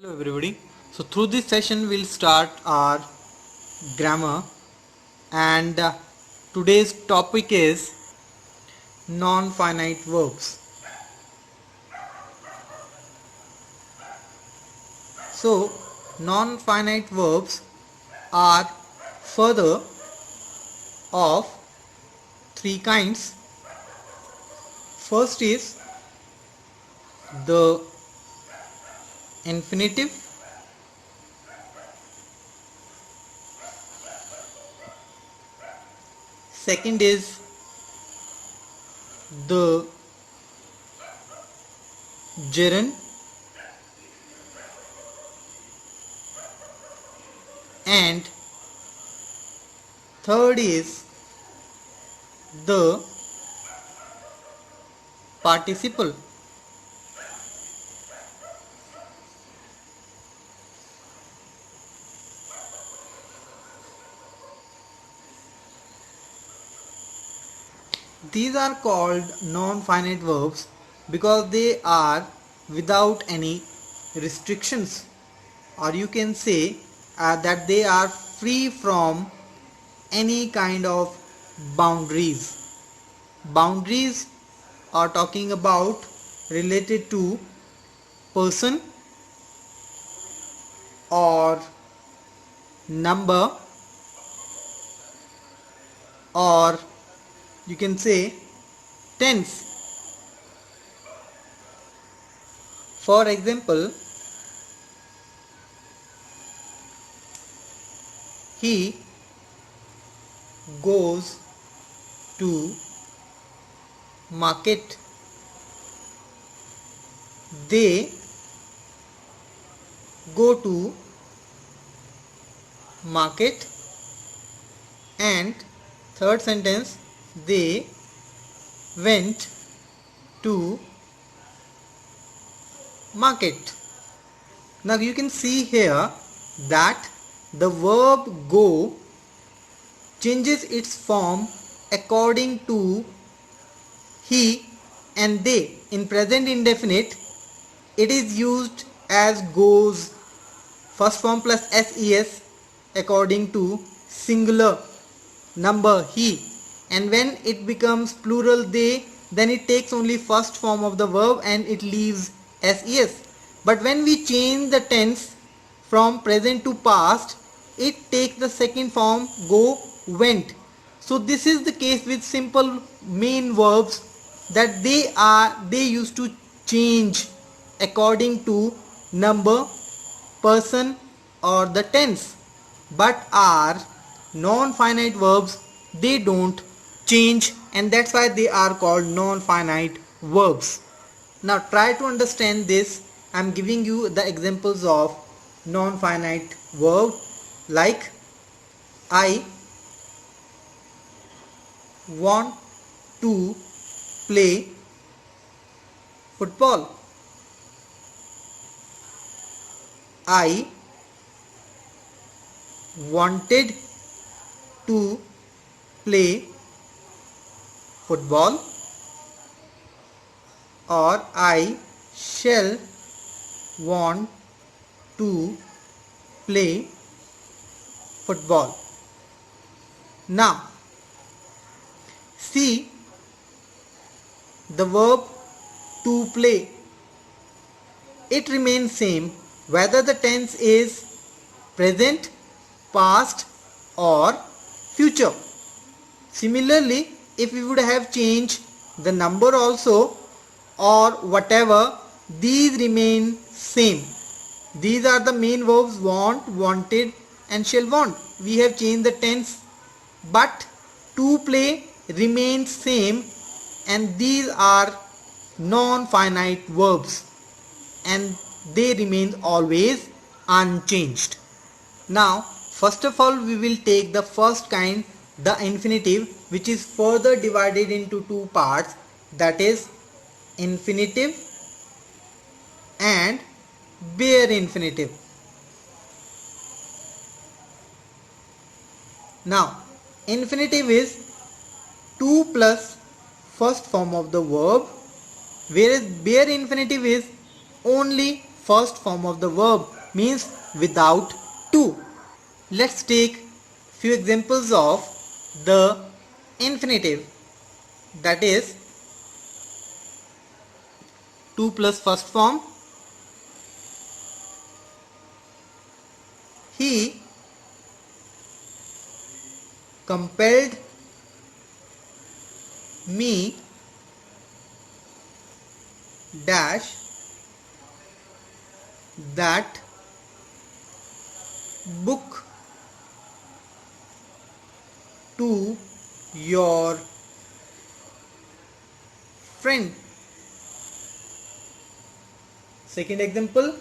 Hello everybody. So through this session we'll start our grammar and today's topic is non-finite verbs. So non-finite verbs are further of three kinds. First is the infinitive, second is the gerund, and third is the participle. These are called non-finite verbs because they are without any restrictions, or you can say that they are free from any kind of boundaries. Boundaries are talking about related to person or number, or you can say tense. For example, he goes to market. They go to market. And third sentence, they went to market. Now you can see here that the verb go changes its form according to he and they. In present indefinite, it is used as goes, first form plus ses, according to singular number he, and when it becomes plural they, then it takes only first form of the verb and it leaves ses. But when we change the tense from present to past, it takes the second form go, went. So this is the case with simple main verbs, that they used to change according to number, person or the tense. But our non-finite verbs, they don't change, and that's why they are called non-finite verbs. Now try to understand this. I'm giving you the examples of non-finite verb, like I want to play football. I wanted to play football, or I shall want to play football. Now see the verb to play, it remains same whether the tense is present, past or future. Similarly, if we would have changed the number also or whatever, these remain same. These are the main verbs want, wanted and shall want. We have changed the tense, but to play remains same, and these are non-finite verbs and they remain always unchanged. Now first of all we will take the first kind, the infinitive, which is further divided into two parts, that is infinitive and bare infinitive. Now infinitive is 2 plus first form of the verb, whereas bare infinitive is only first form of the verb, means without to. Let's take few examples of the infinitive, that is to plus first form. He compelled me dash that book to your friend. Second example,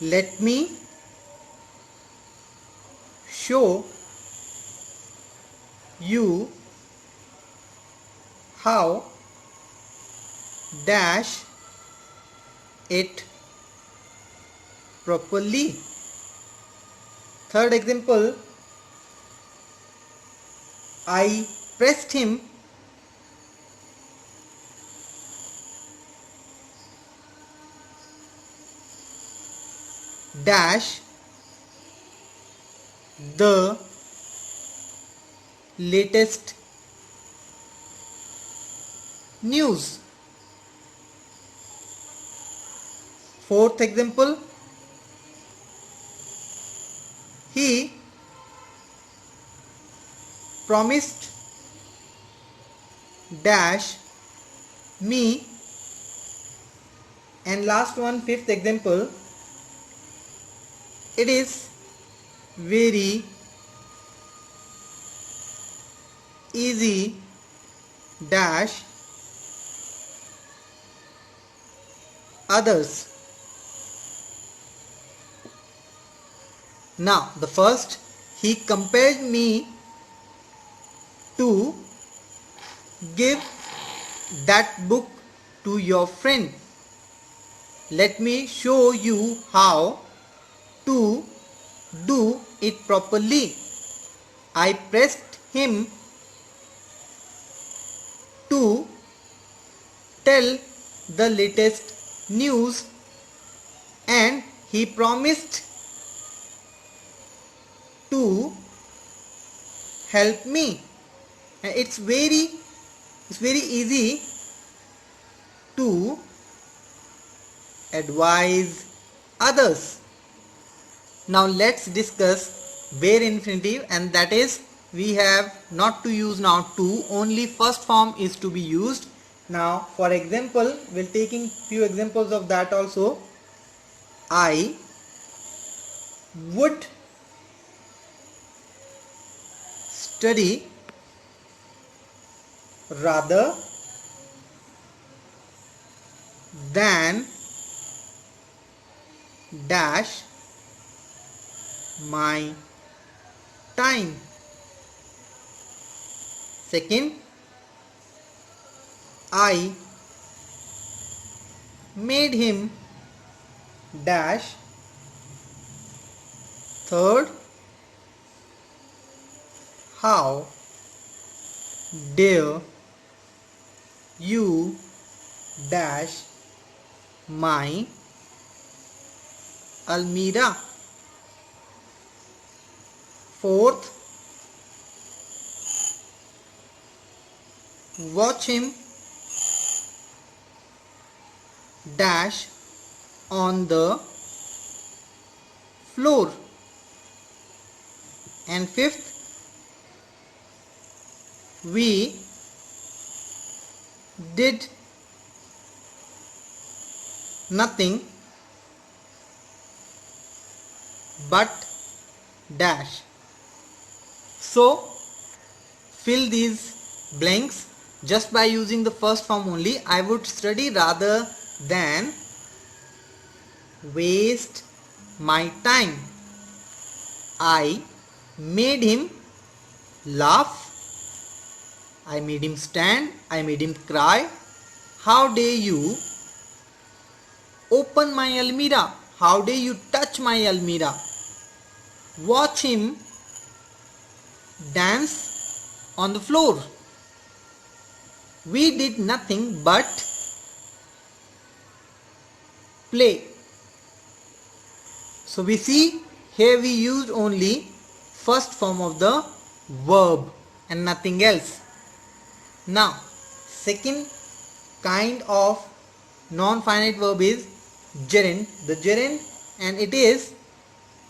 let me show you how dash it properly. Third example, I pressed him dash the latest news. Fourth example, he promised dash me. And last one, fifth example, it is very easy dash others. Now the first, he compelled me to give that book to your friend. Let me show you how to do it properly. I pressed him to tell the latest news and he promised to help me. And it's very easy to advise others. Now let's discuss bare infinitive, and that is we have not to use now to, only first form is to be used. Now for example, we'll taking few examples of that also. I would study rather than dash my time. Second, I made him dash. Third, how dare you dash my Almira. Fourth, watch him dash on the floor. And fifth, we did nothing but dash. So fill these blanks just by using the first form only. I would study rather than waste my time. I made him laugh. I made him stand. I made him cry. How dare you open my Almira? How dare you touch my Almira? Watch him dance on the floor. We did nothing but play. So we see here we used only first form of the verb and nothing else. Now second kind of non-finite verb is gerund. The gerund, and it is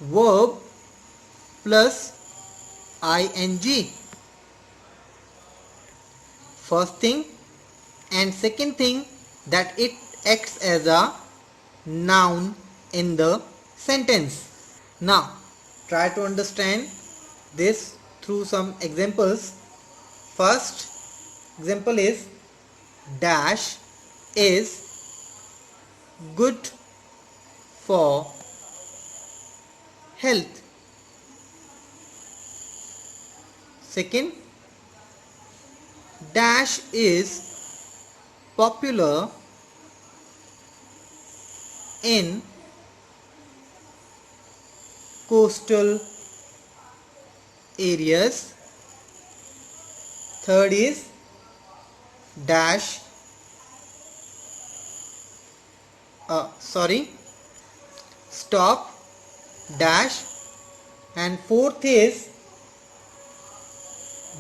verb plus ing. First thing, and second thing, that it acts as a noun in the sentence. Now try to understand this through some examples. First example is dash is good for health. Second, dash is popular in coastal areas. Third is dash stop dash, and fourth is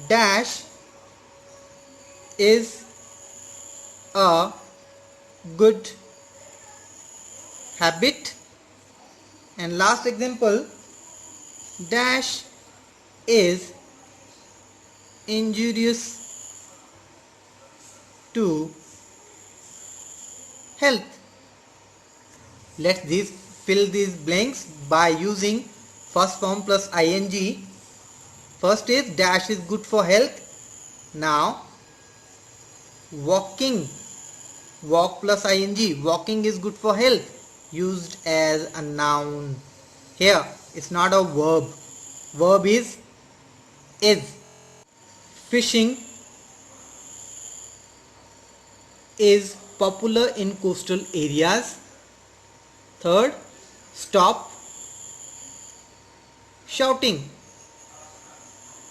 dash is a good habit. And last example, dash is injurious to health. Let's fill these blanks by using first form plus ing. First is dash is good for health. Now walking, walk plus ing, walking is good for health, used as a noun. Here it's not a verb. Verb is. Fishing is popular in coastal areas. Third, stop shouting.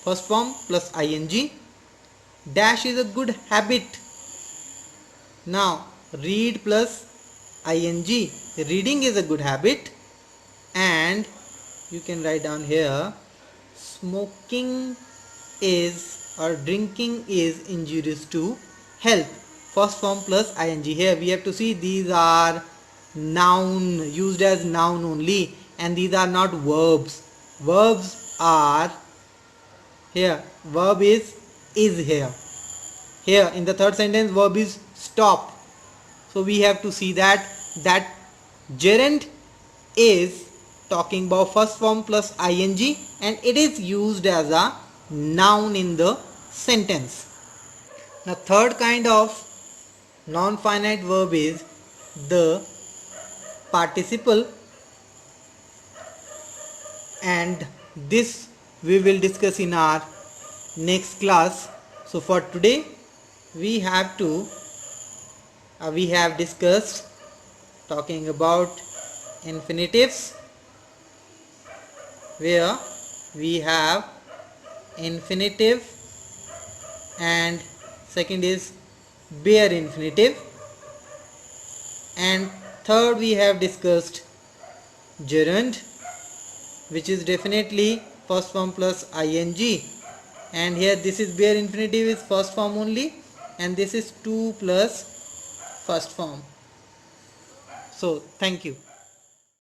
First form plus ing. Dash is a good habit. Now read plus ing. Reading is a good habit. And you can write down here, smoking is or drinking is injurious to health. First form plus ing. Here we have to see these are noun, used as noun only, and these are not verbs. Verbs are here. Verb is here. Here in the third sentence verb is stop. So we have to see that gerund is talking about first form plus ing, and it is used as a noun in the sentence. Now third kind of non-finite verb is the participle, and this we will discuss in our next class. So for today we have discussed talking about infinitives, where we have infinitive and second is bare infinitive, and third we have discussed gerund, which is definitely first form plus ing, and here this is bare infinitive is first form only, and this is to plus first form. So thank you.